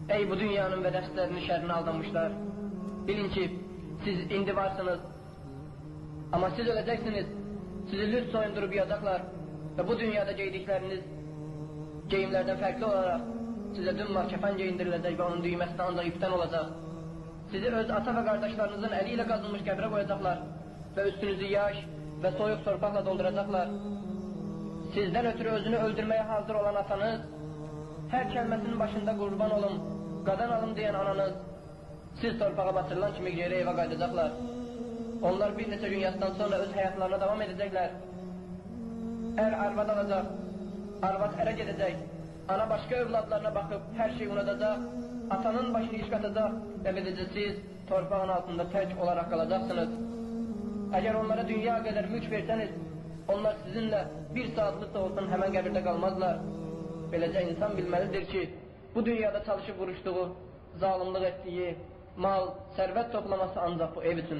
Ey bu dünyanın ve nefslerinin şerrine aldanmışlar! Bilin ki siz indi varsınız. Ama siz öleceksiniz. Sizi lüks soyundurup yiyecekler. Ve bu dünyada giydikleriniz giyimlerden farklı olarak size dümdüz kefen giyindirilecek ve onun düğmesi de ancak ipten olacak. Sizi öz ata ve kardeşlerinizin eliyle kazılmış kabre koyacaklar ve üstünüzü yaş ve soyuk torpakla dolduracaklar. Sizden ötürü özünü öldürmeye hazır olan atanız, her kelimesinin başında kurban olun, qadan alın diyen ananız, siz torpağa batırılan kimi geri eve kaydacaklar. Onlar bir neçə gün yattan sonra öz hayatlarına devam edecekler. Er arvad alacak, arvad ere gidecek, ana başka evladlarına bakıp her şeyi unutacak, atanın başını iş katacak ve böylece siz torpağın altında tek olarak kalacaksınız. Eğer onlara dünya kadar mülk verseniz, onlar sizinle bir saatlik de olsun hemen qəbirdə kalmazlar. Böylece insan bilmelidir ki, bu dünyada çalışıp vuruştuğu, zalimlik ettiği, mal, servet toplaması ancak bu ev için.